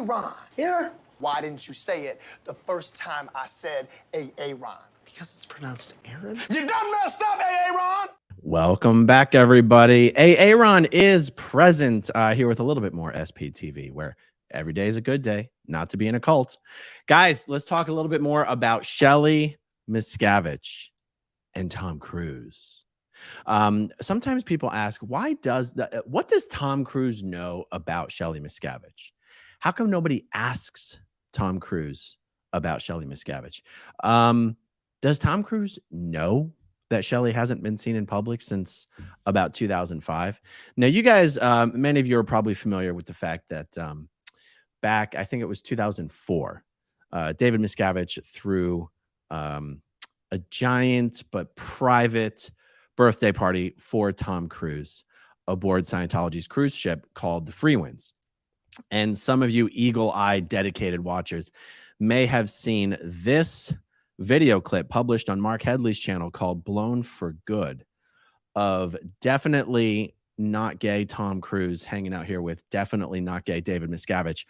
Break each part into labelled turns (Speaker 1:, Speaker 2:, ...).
Speaker 1: Ron.
Speaker 2: Yeah.
Speaker 1: Why didn't you say it the first time I said Ron?
Speaker 2: Because it's pronounced Aaron.
Speaker 1: You done messed up, Ron.
Speaker 3: Welcome back, everybody. Aaron is present here with a little bit more SPTV, where every day is a good day not to be in a cult. Guys, let's talk a little bit more about Shelly, Miscavige, and Tom Cruise. Sometimes people ask, what does Tom Cruise know about Shelly Miscavige? How come nobody asks Tom Cruise about Shelly Miscavige? Does Tom Cruise know that Shelley hasn't been seen in public since about 2005? Now, you guys, many of you are probably familiar with the fact that back, I think it was 2004, David Miscavige threw a giant but private birthday party for Tom Cruise aboard Scientology's cruise ship called the Freewinds. And some of you eagle-eyed, dedicated watchers may have seen this video clip published on Mark Headley's channel called Blown for Good of definitely not gay Tom Cruise hanging out here with definitely not gay David Miscavige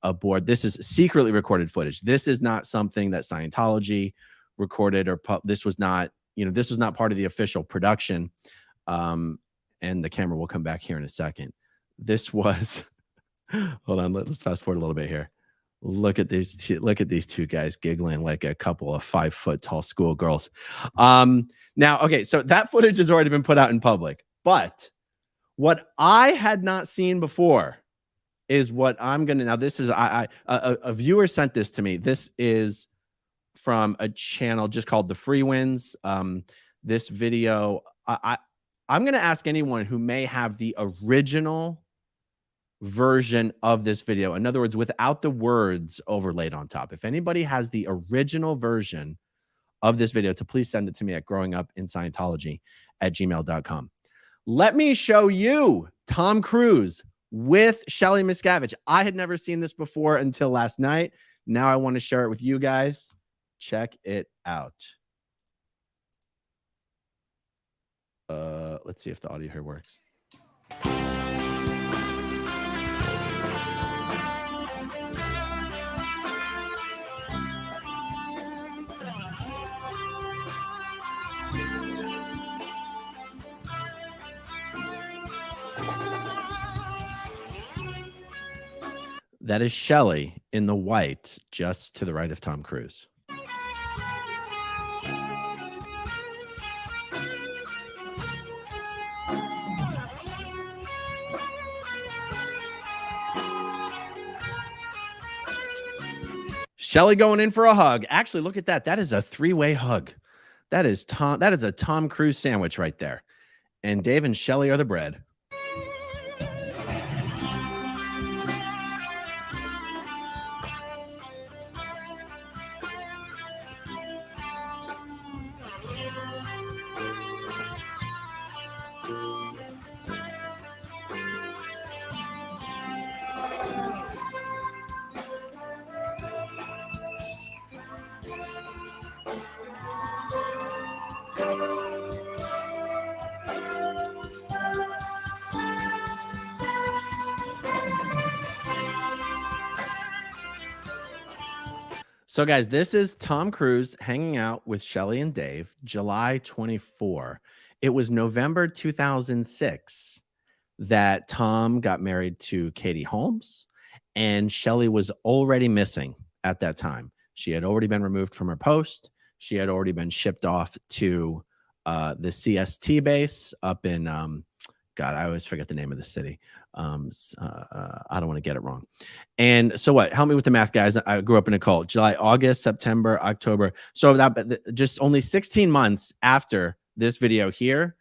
Speaker 3: aboard. This is secretly recorded footage. This is not something that Scientology recorded, or this was not, this was not part of the official production. And the camera will come back here in a second. This was, hold on, let's fast forward a little bit here. Look at these two guys giggling like a couple of 5 foot tall schoolgirls. Now, okay, so that footage has already been put out in public, but what I had not seen before is what I'm gonna, now this is, a viewer sent this to me. This is from a channel just called the Freewinds. This video, I'm gonna ask anyone who may have the original version of this video, in other words, without the words overlaid on top. If anybody has the original version of this video, to please send it to me at growingupinscientology@gmail.com. Let me show you Tom Cruise with Shelly Miscavige. I had never seen this before until last night. Now I want to share it with you guys. Check it out. Let's see if the audio here works. That is Shelley in the white, just to the right of Tom Cruise. Shelley going in for a hug. Actually, look at that. That is a 3-way hug. That is a Tom Cruise sandwich right there. And Dave and Shelley are the bread. So, guys, this is Tom Cruise hanging out with Shelley and Dave, July 24. It was November 2006 that Tom got married to Katie Holmes, and Shelley was already missing at that time. She had already been removed from her post. She had already been shipped off to the CST base up in, God, I always forget the name of the city. I don't want to get it wrong. And so what? Help me with the math, guys. I grew up in a cult. July, August, September, October. So that just only 16 months after this video here,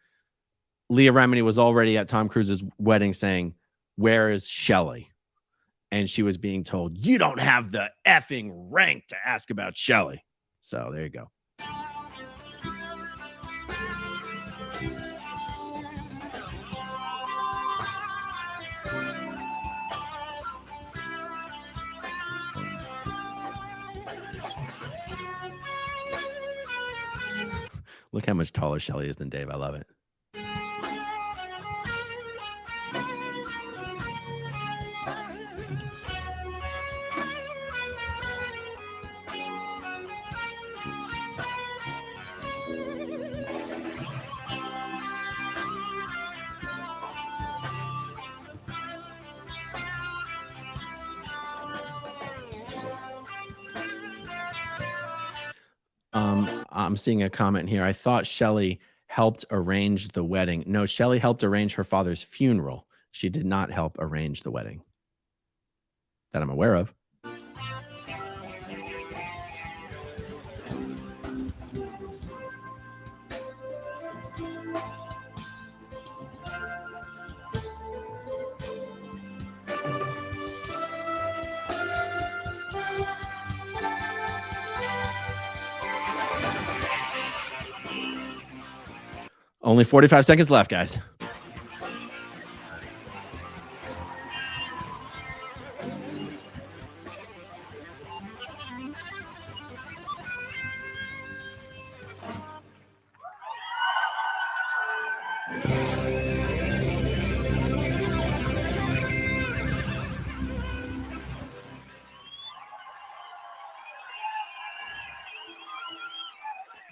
Speaker 3: Leah Remini was already at Tom Cruise's wedding saying, "Where is Shelley?" And she was being told, "You don't have the effing rank to ask about Shelley." So there you go. Look how much taller Shelley is than Dave. I love it. I'm seeing a comment here. I thought Shelley helped arrange the wedding. No, Shelley helped arrange her father's funeral. She did not help arrange the wedding that I'm aware of. Only 45 seconds left, guys.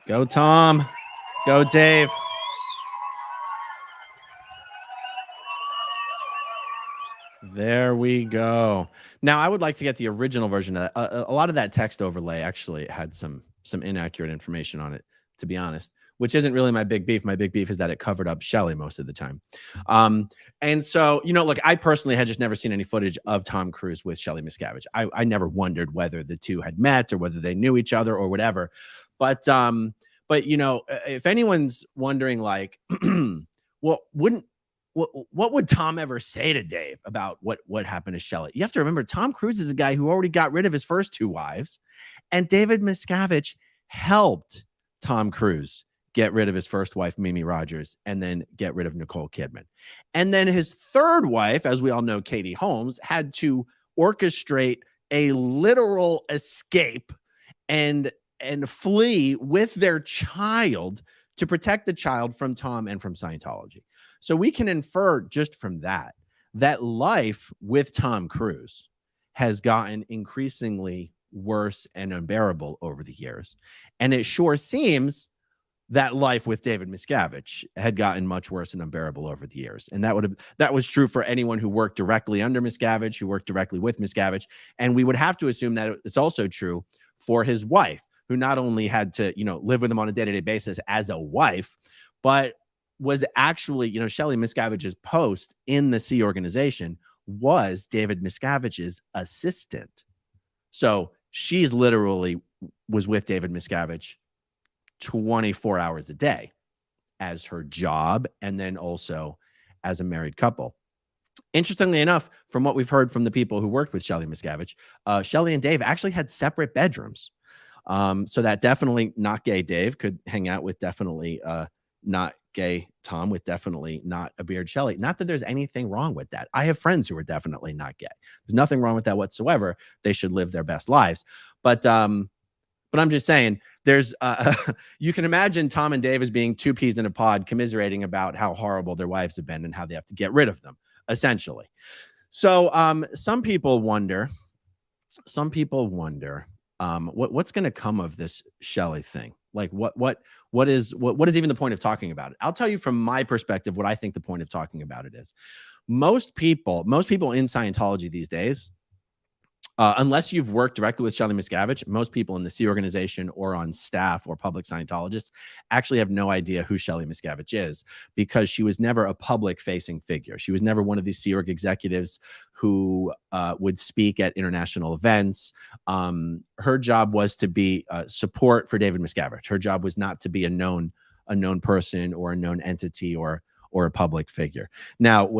Speaker 3: Go, Tom. Go, Dave. There we go. Now, I would like to get the original version of that. A lot of that text overlay actually had some inaccurate information on it, to be honest, which isn't really my big beef. My big beef is that it covered up Shelley most of the time. And so, you know, look, I personally had just never seen any footage of Tom Cruise with Shelley Miscavige. I never wondered whether the two had met or whether they knew each other or whatever. But you know, if anyone's wondering, like, well, what would Tom ever say to Dave about what happened to Shelley? You have to remember, Tom Cruise is a guy who already got rid of his first two wives, and David Miscavige helped Tom Cruise get rid of his first wife, Mimi Rogers, and then get rid of Nicole Kidman. And then his third wife, as we all know, Katie Holmes, had to orchestrate a literal escape and flee with their child to protect the child from Tom and from Scientology. So we can infer just from that life with Tom Cruise has gotten increasingly worse and unbearable over the years. And it sure seems that life with David Miscavige had gotten much worse and unbearable over the years. And that was true for anyone who worked directly under Miscavige, who worked directly with Miscavige. And we would have to assume that it's also true for his wife, who not only had to, you know, live with him on a day-to-day basis as a wife, but was actually, you know, Shelley Miscavige's post in the Sea organization was David Miscavige's assistant. So she's literally was with David Miscavige 24 hours a day as her job, and then also as a married couple. Interestingly enough, from what we've heard from the people who worked with Shelley Miscavige, Shelley and Dave actually had separate bedrooms. So that definitely not gay Dave could hang out with definitely not gay Tom, with definitely not a beard Shelley. Not that there's anything wrong with that. I have friends who are definitely not gay. There's nothing wrong with that whatsoever. They should live their best lives. But I'm just saying, there's you can imagine Tom and Dave as being two peas in a pod, commiserating about how horrible their wives have been and how they have to get rid of them, essentially. So some people wonder what's going to come of this Shelley thing. Like what is even the point of talking about it? I'll tell you from my perspective what I think the point of talking about it is. Most people in Scientology these days, unless you've worked directly with Shelley Miscavige, most people in the Sea organization or on staff or public Scientologists actually have no idea who Shelley Miscavige is, because she was never a public-facing figure. She was never one of these Sea Org executives who would speak at international events. Her job was to be support for David Miscavige. Her job was not to be a known person or a known entity or a public figure. Now,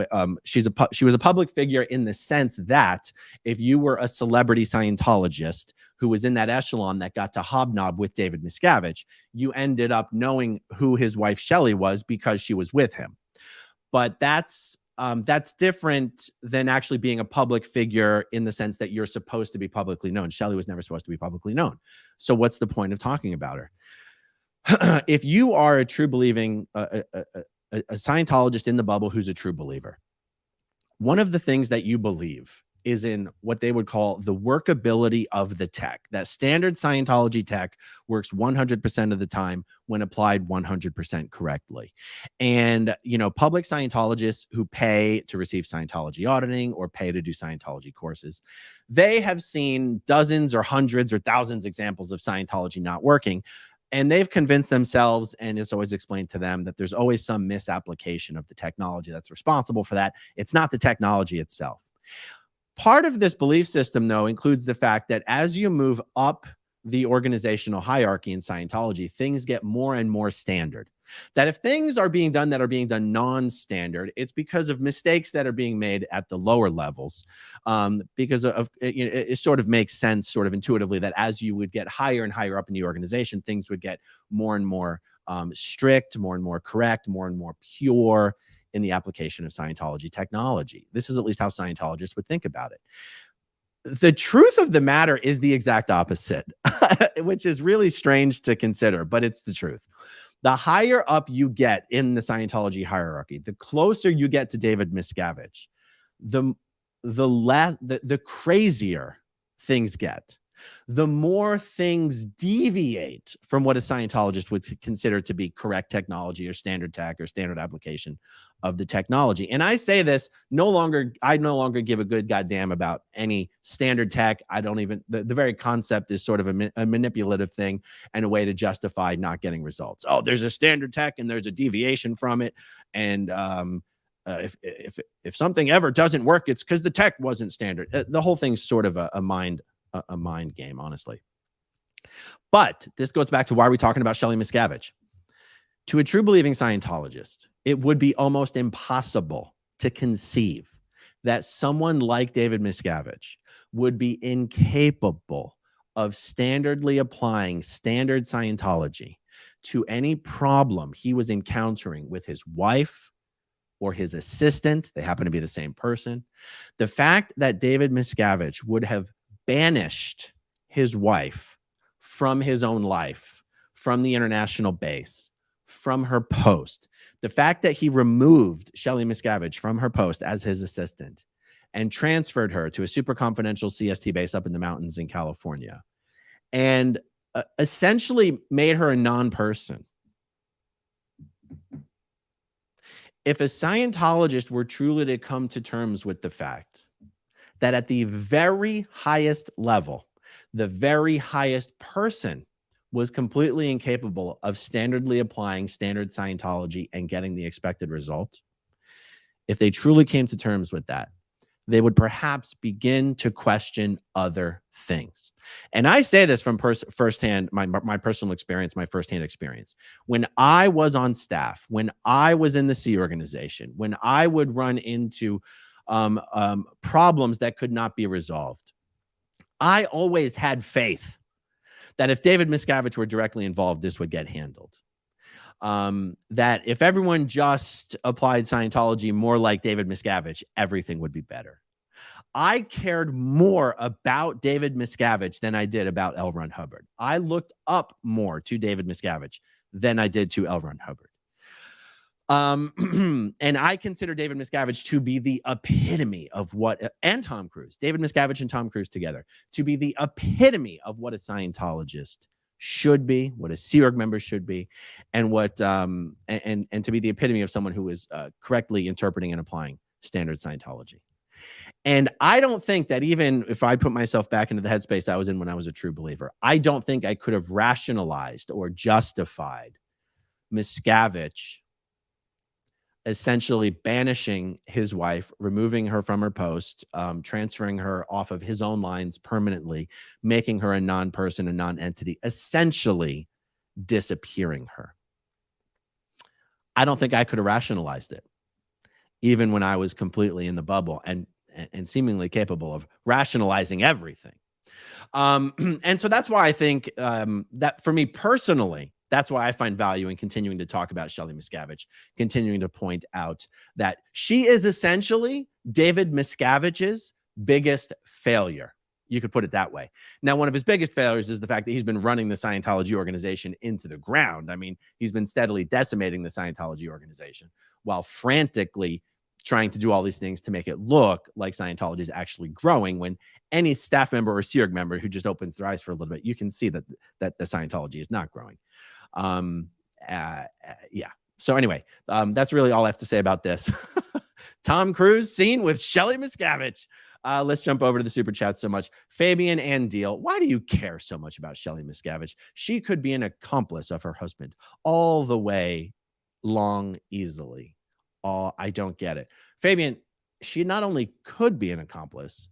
Speaker 3: she was a public figure in the sense that if you were a celebrity Scientologist who was in that echelon that got to hobnob with David Miscavige, you ended up knowing who his wife Shelley was because she was with him. But that's different than actually being a public figure in the sense that you're supposed to be publicly known. Shelley was never supposed to be publicly known. So what's the point of talking about her? If you are a true believing a Scientologist in the bubble who's a true believer, one of the things that you believe is in what they would call the workability of the tech. That standard Scientology tech works 100% of the time when applied 100% correctly. And, you know, public Scientologists who pay to receive Scientology auditing or pay to do Scientology courses, they have seen dozens or hundreds or thousands examples of Scientology not working. And they've convinced themselves, and it's always explained to them, that there's always some misapplication of the technology that's responsible for that. It's not the technology itself. Part of this belief system, though, includes the fact that as you move up the organizational hierarchy in Scientology, things get more and more standard. That if things are being done that are being done non-standard, it's because of mistakes that are being made at the lower levels. Because of it sort of makes sense, sort of intuitively, that as you would get higher and higher up in the organization, things would get more and more strict, more and more correct, more and more pure in the application of Scientology technology. This is at least how Scientologists would think about it. The truth of the matter is the exact opposite, which is really strange to consider, but it's the truth. The higher up you get in the Scientology hierarchy, the closer you get to David Miscavige, the crazier things get, the more things deviate from what a Scientologist would consider to be correct technology or standard tech or standard application of the technology. And I say this, I no longer give a good goddamn about any standard tech. I don't even, the very concept is sort of a manipulative thing and a way to justify not getting results. Oh, there's a standard tech and there's a deviation from it. And if something ever doesn't work, it's because the tech wasn't standard. The whole thing's sort of a mind game, honestly. But this goes back to why we're talking about Shelly Miscavige. To a true believing Scientologist, it would be almost impossible to conceive that someone like David Miscavige would be incapable of standardly applying standard Scientology to any problem he was encountering with his wife or his assistant. They happen to be the same person. The fact that David Miscavige would have banished his wife from his own life, from the international base, from her post, the fact that he removed Shelly Miscavige from her post as his assistant and transferred her to a super confidential CST base up in the mountains in California, and essentially made her a non-person. If a Scientologist were truly to come to terms with the fact that at the very highest level, the very highest person was completely incapable of standardly applying standard Scientology and getting the expected result, if they truly came to terms with that, they would perhaps begin to question other things. And I say this from firsthand, my personal experience, my firsthand experience. When I was on staff, when I was in the Sea organization, when I would run into problems that could not be resolved, I always had faith that if David Miscavige were directly involved, this would get handled. That if everyone just applied Scientology more like David Miscavige, everything would be better. I cared more about David Miscavige than I did about L. Ron Hubbard. I looked up more to David Miscavige than I did to L. Ron Hubbard. And I consider David Miscavige to be the epitome of what, and Tom Cruise, David Miscavige and Tom Cruise together, to be the epitome of what a Scientologist should be, what a Sea Org member should be, and what, and to be the epitome of someone who is correctly interpreting and applying standard Scientology. And I don't think that, even if I put myself back into the headspace I was in when I was a true believer, I don't think I could have rationalized or justified Miscavige essentially banishing his wife, removing her from her post, transferring her off of his own lines permanently, making her a non-person, a non-entity, essentially disappearing her. I don't think I could have rationalized it, even when I was completely in the bubble and seemingly capable of rationalizing everything. And so that's why I think that for me personally, that's why I find value in continuing to talk about Shelly Miscavige, continuing to point out that she is essentially David Miscavige's biggest failure. You could put it that way. Now, one of his biggest failures is the fact that he's been running the Scientology organization into the ground. I mean, he's been steadily decimating the Scientology organization while frantically trying to do all these things to make it look like Scientology is actually growing, when any staff member or Sea Org member who just opens their eyes for a little bit, you can see that the Scientology is not growing. Yeah. So anyway, that's really all I have to say about this. Tom Cruise seen with Shelly Miscavige. Let's jump over to the super chat so much. Fabian and Deal, why do you care so much about Shelly Miscavige? She could be an accomplice of her husband all the way long easily. I don't get it. Fabian, she not only could be an accomplice,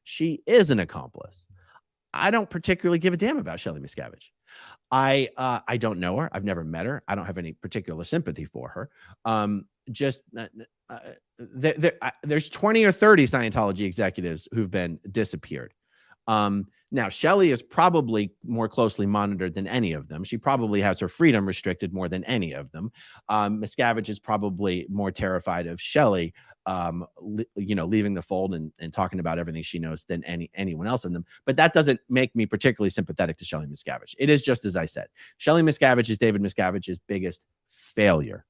Speaker 3: she is an accomplice. I don't particularly give a damn about Shelly Miscavige. I don't know her. I've never met her. I don't have any particular sympathy for her. There's 20 or 30 Scientology executives who've been disappeared. Now, Shelley is probably more closely monitored than any of them. She probably has her freedom restricted more than any of them. Miscavige is probably more terrified of Shelley, leaving the fold and talking about everything she knows than anyone else in them. But that doesn't make me particularly sympathetic to Shelly Miscavige. It is just as I said. Shelly Miscavige is David Miscavige's biggest failure.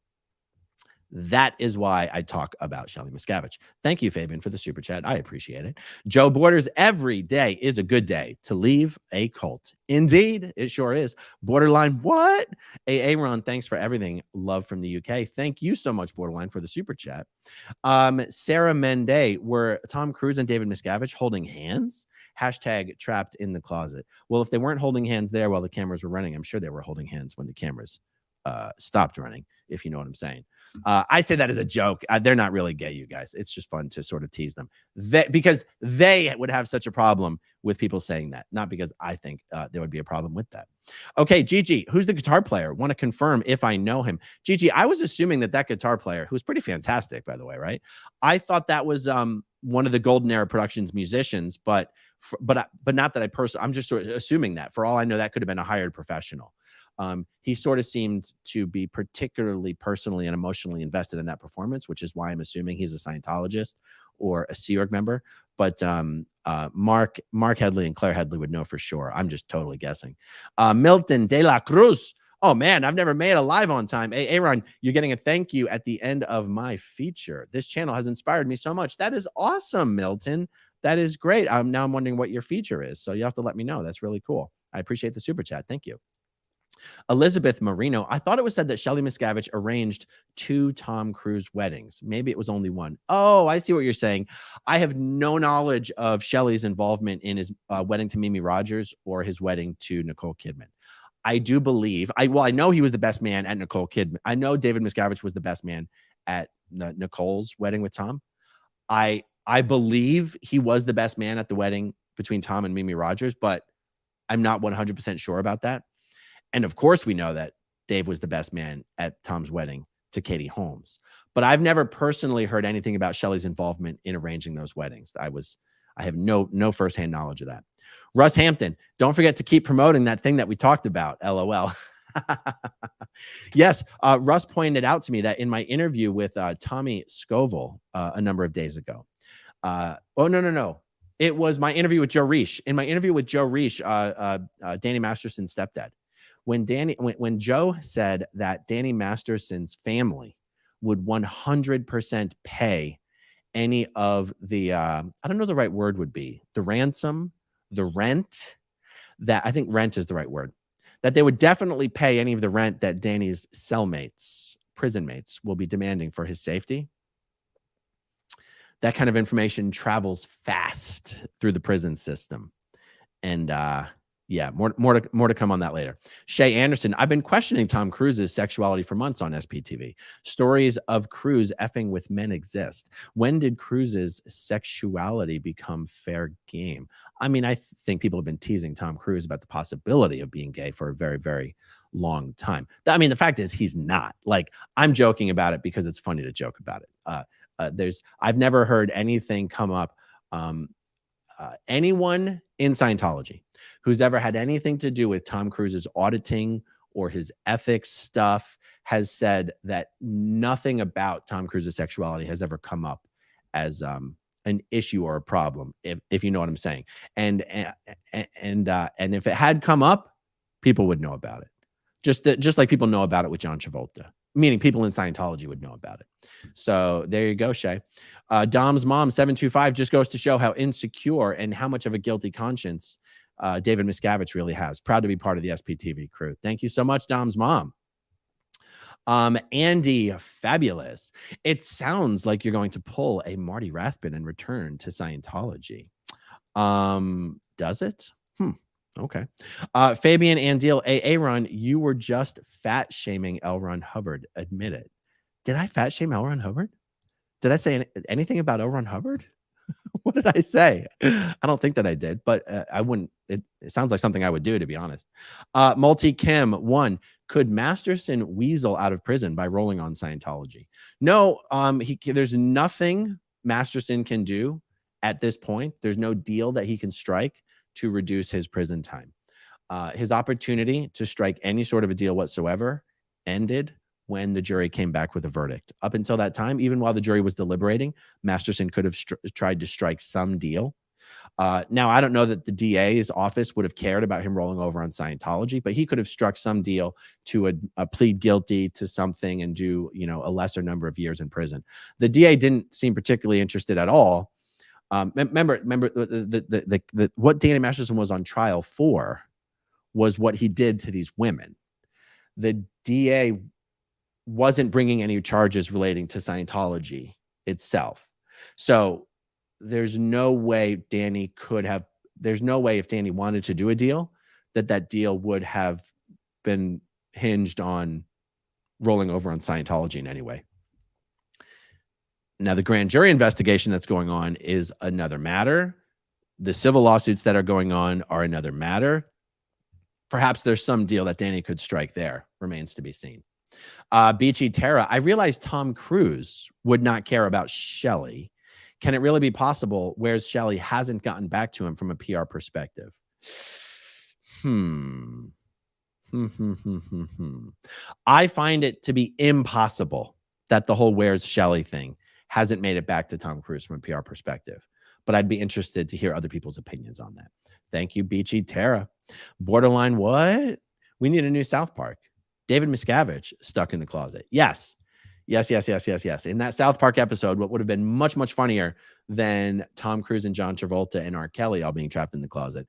Speaker 3: That is why I talk about Shelly Miscavige. Thank you, Fabian, for the super chat. I appreciate it. Joe Borders, every day is a good day to leave a cult. Indeed, it sure is. Borderline, what? Aaron, thanks for everything. Love from the UK. Thank you so much, Borderline, for the super chat. Sarah Mende, were Tom Cruise and David Miscavige holding hands? Hashtag trapped in the closet. Well, if they weren't holding hands there while the cameras were running, I'm sure they were holding hands when the cameras stopped running, if you know what I'm saying. I say that as a joke. They're not really gay, you guys. It's just fun to sort of tease them because they would have such a problem with people saying that, not because I think there would be a problem with that. Okay, Gigi, who's the guitar player? Want to confirm if I know him. Gigi, I was assuming that guitar player, who's pretty fantastic, by the way, right? I thought that was one of the Golden Era Productions musicians, but not that I'm just sort of assuming that. For all I know, that could have been a hired professional. He sort of seemed to be particularly personally and emotionally invested in that performance, which is why I'm assuming he's a Scientologist or a Sea Org member. But Mark Headley and Claire Headley would know for sure. I'm just totally guessing. Milton De La Cruz. Oh, man, I've never made a live on time. Hey, Aaron, you're getting a thank you at the end of my feature. This channel has inspired me so much. That is awesome, Milton. That is great. Now I'm wondering what your feature is. So you have to let me know. That's really cool. I appreciate the super chat. Thank you. Elizabeth Marino, I thought it was said that Shelly Miscavige arranged 2 Tom Cruise weddings. Maybe it was only 1. Oh, I see what you're saying. I have no knowledge of Shelley's involvement in his wedding to Mimi Rogers or his wedding to Nicole Kidman. I do believe, I know he was the best man at Nicole Kidman. I know David Miscavige was the best man at Nicole's wedding with Tom. I believe he was the best man at the wedding between Tom and Mimi Rogers, but I'm not 100% sure about that. And of course, we know that Dave was the best man at Tom's wedding to Katie Holmes. But I've never personally heard anything about Shelley's involvement in arranging those weddings. I have no firsthand knowledge of that. Russ Hampton, don't forget to keep promoting that thing that we talked about. LOL. Yes, Russ pointed out to me that in my interview with Tommy Scoville a number of days ago. No. It was my interview with Joe Reich. In my interview with Joe Reich, Danny Masterson's stepdad. When Joe said that Danny Masterson's family would 100% pay any of the I don't know the right word would be, the ransom, the rent, that I think rent is the right word, that they would definitely pay any of the rent that Danny's cellmates, prison mates, will be demanding for his safety. That kind of information travels fast through the prison system. And yeah, more to come on that later. Shay Anderson, I've been questioning Tom Cruise's sexuality for months on SPTV. Stories of Cruise effing with men exist. When did Cruise's sexuality become fair game? I mean, I think people have been teasing Tom Cruise about the possibility of being gay for a very, very long time. I mean, the fact is he's not. Like, I'm joking about it because it's funny to joke about it. I've never heard anything come up. Anyone in Scientology who's ever had anything to do with Tom Cruise's auditing or his ethics stuff has said that nothing about Tom Cruise's sexuality has ever come up as an issue or a problem, if you know what I'm saying. And if it had come up, people would know about it. Just like people know about it with John Travolta, meaning people in Scientology would know about it. So there you go, Shay. Dom's mom, 725, just goes to show how insecure and how much of a guilty conscience David Miscavige really has. Proud to be part of the SPTV crew. Thank you so much, Dom's mom. Andy, fabulous. It sounds like you're going to pull a Marty Rathbun and return to Scientology. Does it? Okay. Fabian Andil, Aaron, you were just fat shaming L. Ron Hubbard. Admit it. Did I fat shame L. Ron Hubbard? Did I say anything about L. Ron Hubbard? What did I say? I don't think that I did, but I wouldn't. It sounds like something I would do, to be honest. Multi Kim, one, could Masterson weasel out of prison by rolling on Scientology? No, there's nothing Masterson can do at this point. There's no deal that he can strike to reduce his prison time. His opportunity to strike any sort of a deal whatsoever ended when the jury came back with a verdict. Up until that time, even while the jury was deliberating, Masterson could have tried to strike some deal. Now, I don't know that the DA's office would have cared about him rolling over on Scientology, but he could have struck some deal to plead guilty to something and do, a lesser number of years in prison. The DA didn't seem particularly interested at all. Remember, what Danny Masterson was on trial for was what he did to these women. The DA wasn't bringing any charges relating to Scientology itself. So there's no way if Danny wanted to do a deal, that deal would have been hinged on rolling over on Scientology in any way. Now, the grand jury investigation that's going on is another matter. The civil lawsuits that are going on are another matter. Perhaps there's some deal that Danny could strike there. Remains to be seen. Beachy Terra, I realized Tom Cruise would not care about Shelley. Can it really be possible whereas Shelley hasn't gotten back to him from a PR perspective? I find it to be impossible that the whole where's Shelley thing hasn't made it back to Tom Cruise from a PR perspective. But I'd be interested to hear other people's opinions on that. Thank you, Beachy Terra. Borderline, what? We need a new South Park. David Miscavige stuck in the closet. Yes. In that South Park episode, what would have been much, much funnier than Tom Cruise and John Travolta and R. Kelly all being trapped in the closet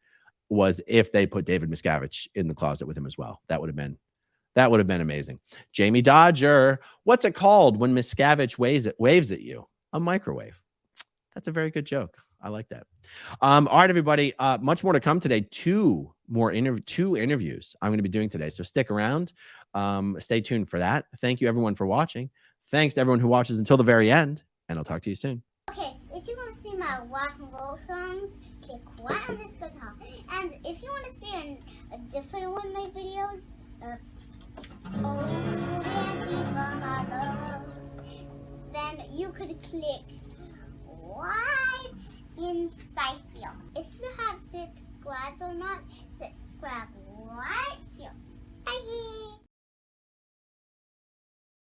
Speaker 3: was if they put David Miscavige in the closet with him as well. That would have been amazing. Jamie Dodger, what's it called when Miscavige waves at you? A microwave. That's a very good joke. I like that. All right, everybody. Much more to come today. Two interviews I'm going to be doing today. So stick around. Stay tuned for that. Thank you, everyone, for watching. Thanks to everyone who watches until the very end. And I'll talk to you soon.
Speaker 4: Okay, if you want to see my rock and roll songs, click right on this guitar. And if you want to see a different one of my videos, then you could click right inside here. If you have subscribed or not, subscribe right here. Bye.